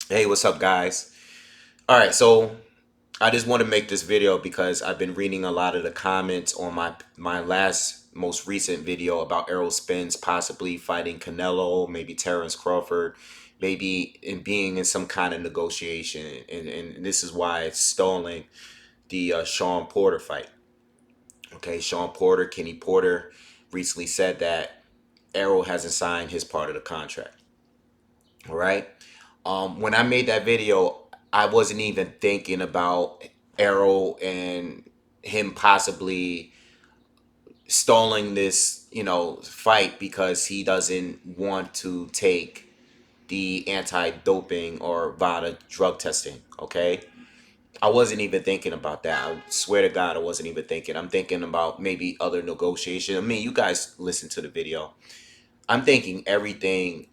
Hey, what's up, guys? All right, so I just want to make this video because I've been reading a lot of the comments on my last most recent video about Errol Spence possibly fighting Canelo, maybe Terrence Crawford, maybe in being in some kind of negotiation, and this is why it's stalling the Sean Porter fight. Okay, Sean Porter, Kenny Porter recently said that Errol hasn't signed his part of the contract. All right. When I made that video, I wasn't even thinking about Errol and him possibly stalling this, fight because he doesn't want to take the anti-doping or VADA drug testing. Okay. I wasn't even thinking about that. I swear to God, I wasn't even thinking. I'm thinking about maybe other negotiation. I mean, you guys listen to the video. I'm thinking everything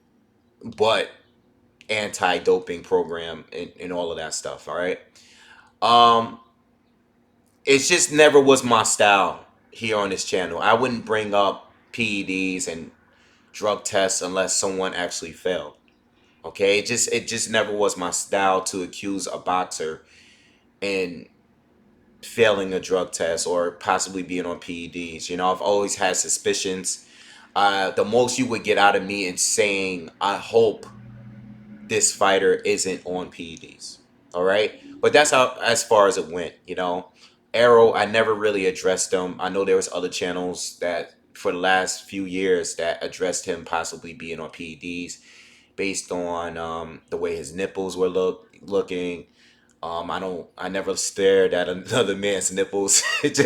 but anti-doping program and all of that stuff. All right. Um, it just never was my style here on this channel. I wouldn't bring up PEDs and drug tests unless someone actually failed. Okay, it just never was my style to accuse a boxer and failing a drug test or possibly being on PEDs. I've always had suspicions. The most you would get out of me is saying, I hope this fighter isn't on PEDs. All right. But that's how as far as it went, Arrow, I never really addressed him. I know there was other channels that for the last few years that addressed him possibly being on PEDs based on the way his nipples were looking. I never stared at another man's nipples. It's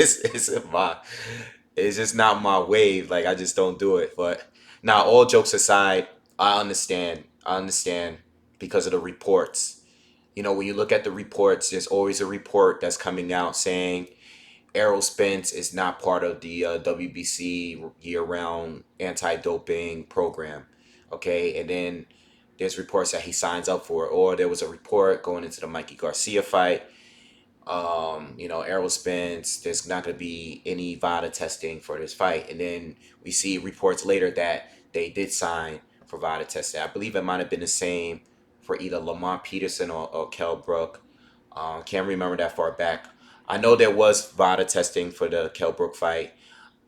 just not my wave. Like I just don't do it. But now, all jokes aside, I understand. I understand because of the reports. When you look at the reports, there's always a report that's coming out saying Errol Spence is not part of the WBC year-round anti-doping program. Okay, and then there's reports that he signs up for it, or there was a report going into the Mikey Garcia fight. Errol Spence, there's not going to be any VADA testing for this fight. And then we see reports later that they did sign for VADA testing. I believe it might have been the same for either Lamont Peterson or Kell Brook. Can't remember that far back. I know there was VADA testing for the Kell Brook fight.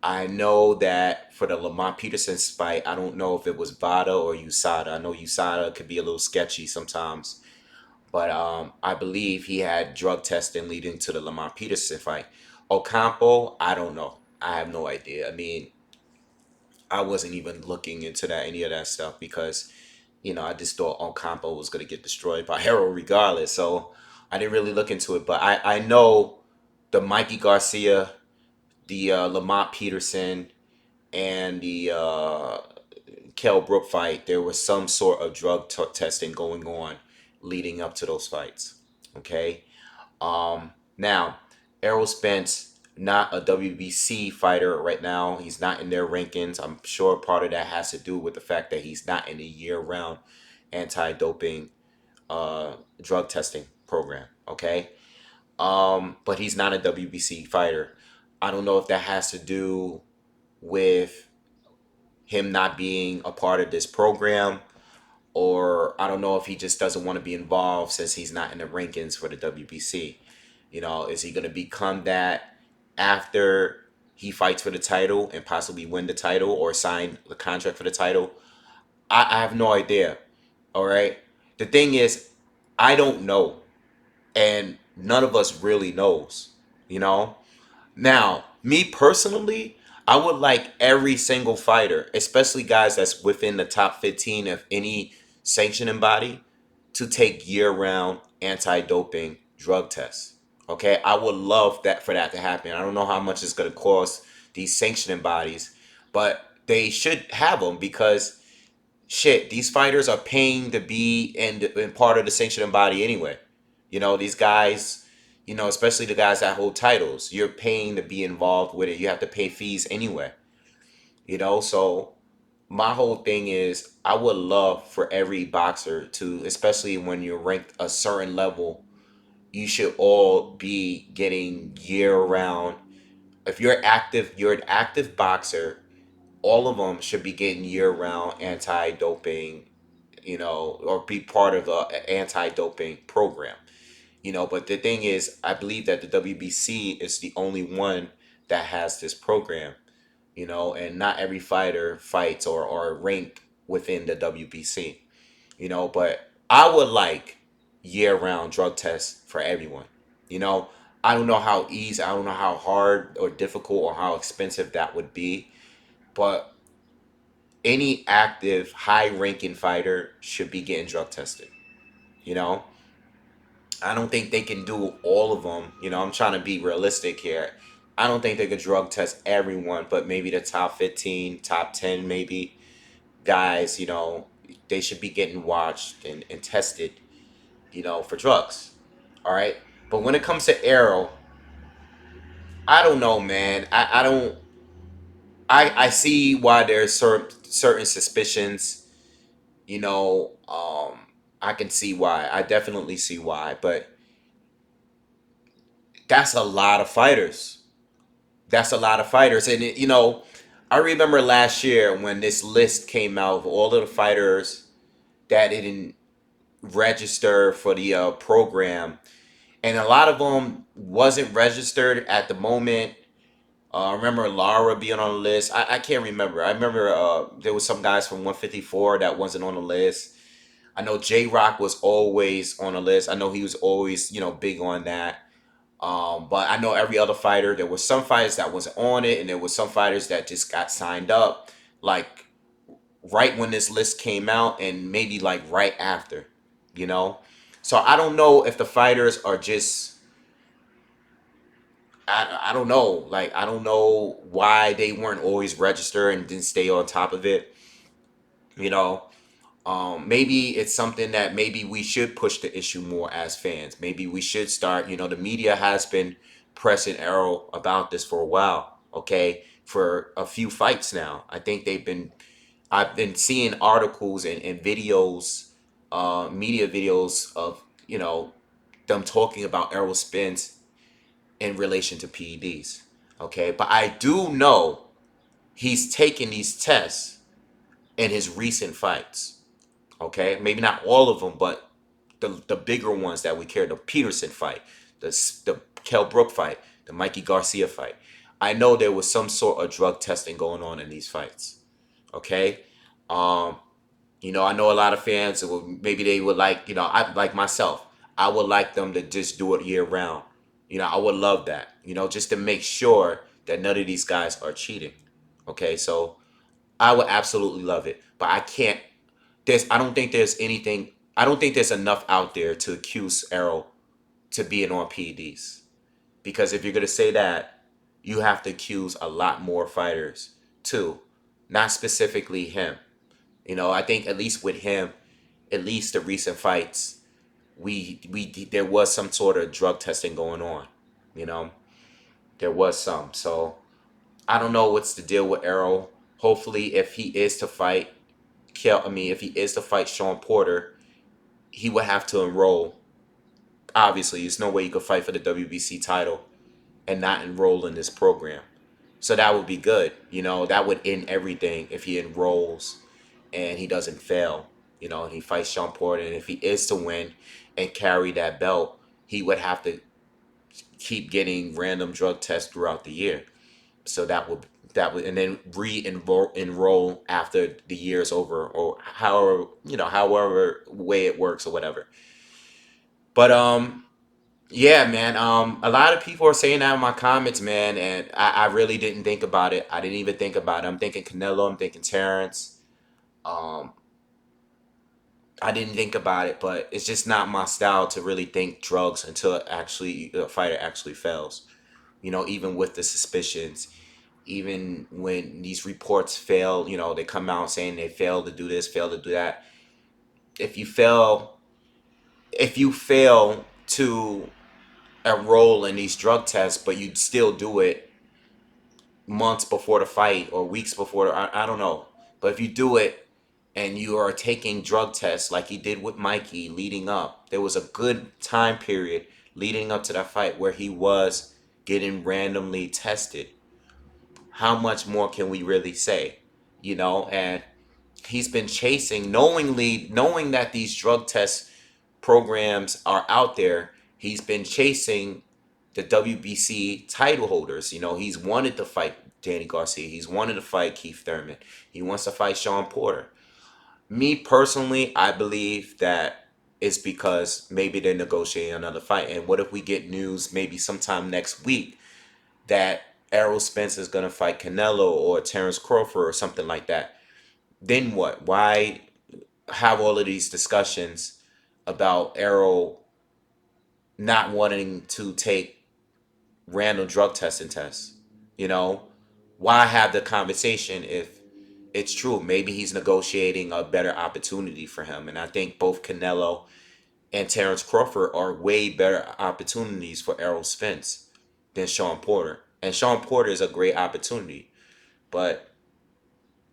I know that for the Lamont Peterson's fight, I don't know if it was VADA or USADA. I know USADA could be a little sketchy sometimes. But I believe he had drug testing leading to the Lamont Peterson fight. Ocampo, I don't know. I have no idea. I mean, I wasn't even looking into any of that stuff because, I just thought Ocampo was going to get destroyed by Hero regardless. So I didn't really look into it. But I know the Mikey Garcia, the Lamont Peterson, and the Kell Brook fight, there was some sort of drug testing going on leading up to those fights. Okay. Now, Errol Spence, not a WBC fighter right now. He's not in their rankings. I'm sure part of that has to do with the fact that he's not in a year-round anti-doping drug testing program. Okay. But he's not a WBC fighter. I don't know if that has to do with him not being a part of this program, or I don't know if he just doesn't want to be involved since he's not in the rankings for the WBC. Is he going to become that after he fights for the title and possibly win the title or sign the contract for the title? I have no idea. All right. The thing is, I don't know, and none of us really knows. You know. Now, me personally, I would like every single fighter, especially guys that's within the top 15 of any sanctioning body, to take year-round anti-doping drug tests. Okay, I would love that for that to happen. I don't know how much it's going to cost these sanctioning bodies, but they should have them because shit, these fighters are paying to be in part of the sanctioning body anyway. These guys, especially the guys that hold titles, you're paying to be involved with it. You have to pay fees anyway. So my whole thing is I would love for every boxer to, especially when you're ranked a certain level, you should all be getting year round. If you're an active boxer, all of them should be getting year round anti doping, or be part of an anti-doping program. But the thing is, I believe that the WBC is the only one that has this program, and not every fighter fights or ranked within the WBC, but I would like year-round drug tests for everyone. You know, I don't know how easy, I don't know how hard or difficult or how expensive that would be, but any active, high-ranking fighter should be getting drug tested. You know, I don't think they can do all of them. I'm trying to be realistic here. I don't think they could drug test everyone, but maybe the top 15, top 10, maybe guys, they should be getting watched and tested, for drugs. All right. But when it comes to Errol, I don't know, man. I don't. I see why there's certain suspicions. I can see why. I definitely see why. But that's a lot of fighters. That's a lot of fighters, and I remember last year when this list came out of all of the fighters that didn't register for the program, and a lot of them wasn't registered at the moment. I remember Lara being on the list. I can't remember. I remember there was some guys from 154 that wasn't on the list. I know J Rock was always on the list. I know he was always big on that. But I know every other fighter. There was some fighters that wasn't on it, and there was some fighters that just got signed up, like right when this list came out, and maybe like right after. You know, so I don't know if the fighters are just I don't know. Like, I don't know why they weren't always registered and didn't stay on top of it. You know, maybe it's something that maybe we should push the issue more as fans. Maybe we should start. The media has been pressing Errol about this for a while. Okay, for a few fights now. I think I've been seeing articles and videos, media videos of them talking about Errol Spence in relation to PEDs. Okay, but I do know he's taken these tests in his recent fights. Okay, maybe not all of them, but the bigger ones that we care. The Peterson fight, the Kell Brook fight, the Mikey Garcia fight. I know there was some sort of drug testing going on in these fights. Okay, um, I know a lot of fans maybe they would like, I like myself. I would like them to just do it year round. I would love that. Just to make sure that none of these guys are cheating. Okay, so I would absolutely love it, but I can't. I don't think there's anything. I don't think there's enough out there to accuse Errol to being on PEDs. Because if you're gonna say that, you have to accuse a lot more fighters too, not specifically him. I think at least with him, at least the recent fights, there was some sort of drug testing going on. You know, there was some. So I don't know what's the deal with Errol. Hopefully, if he is to fight if he is to fight Sean Porter, he would have to enroll. Obviously, there's no way you could fight for the WBC title and not enroll in this program. So that would be good. That would end everything if he enrolls and he doesn't fail. And he fights Sean Porter. And if he is to win and carry that belt, he would have to keep getting random drug tests throughout the year. So that would and then enroll after the year is over, or however way it works or whatever. But yeah, man. A lot of people are saying that in my comments, man, and I really didn't think about it. I didn't even think about it. I'm thinking Canelo. I'm thinking Terrence. Um, I didn't think about it, but it's just not my style to really think drugs until a fighter actually fails. Even with the suspicions, even when these reports fail, they come out saying they failed to do this, failed to do that. If you fail, if you fail to enroll in these drug tests, but you still do it months before the fight or weeks before, I don't know. But if you do it and you are taking drug tests like he did with Mikey leading up, there was a good time period leading up to that fight where he was getting randomly tested. How much more can we really say? And he's been chasing, knowing that these drug test programs are out there. He's been chasing the WBC title holders. You know, he's wanted to fight Danny Garcia. He's wanted to fight Keith Thurman. He wants to fight Sean Porter. Me personally, I believe that it's because maybe they're negotiating another fight. And what if we get news maybe sometime next week that Errol Spence is going to fight Canelo or Terrence Crawford or something like that? Then what? Why have all of these discussions about Errol not wanting to take random drug testing tests? You know, why have the conversation if it's true? Maybe he's negotiating a better opportunity for him. And I think both Canelo and Terrence Crawford are way better opportunities for Errol Spence than Sean Porter. And Sean Porter is a great opportunity. But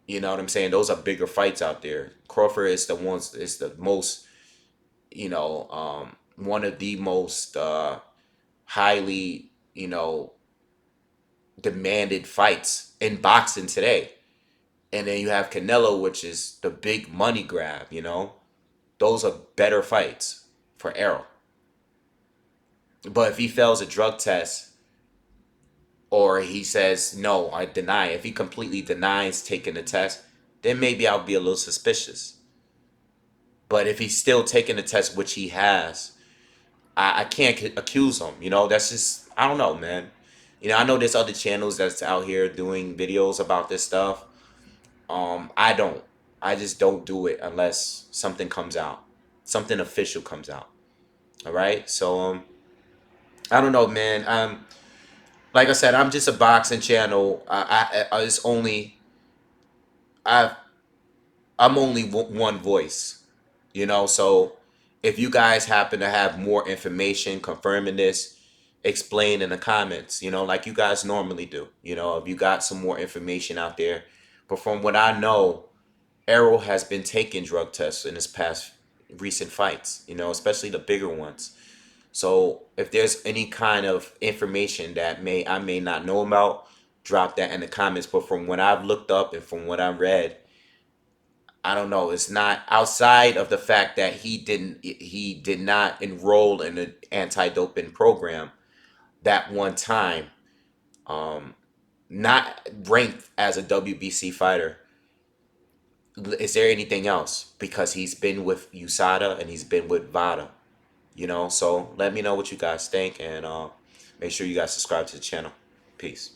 you know what I'm saying? Those are bigger fights out there. Crawford is the most, one of the most highly, demanded fights in boxing today. And then you have Canelo, which is the big money grab. Those are better fights for Errol. But if he fails a drug test or he says, no, I deny, if he completely denies taking the test, then maybe I'll be a little suspicious. But if he's still taking the test, which he has, I can't accuse him. That's just, I don't know, man. I know there's other channels that's out here doing videos about this stuff. I don't. I just don't do it unless something comes out, something official comes out. All right. So I don't know, man. Like I said, I'm just a boxing channel. It's only I I'm only one voice. So if you guys happen to have more information confirming this, explain in the comments. Like you guys normally do. If you got some more information out there, but from what I know, Errol has been taking drug tests in his past recent fights, especially the bigger ones. So if there's any kind of information that I may not know about, drop that in the comments. But from what I've looked up and from what I've read, I don't know. It's not outside of the fact that he did not enroll in an anti-doping program that one time. Um, Not ranked as a WBC fighter. Is there anything else? Because he's been with USADA and he's been with VADA. So let me know what you guys think, and make sure you guys subscribe to the channel. Peace.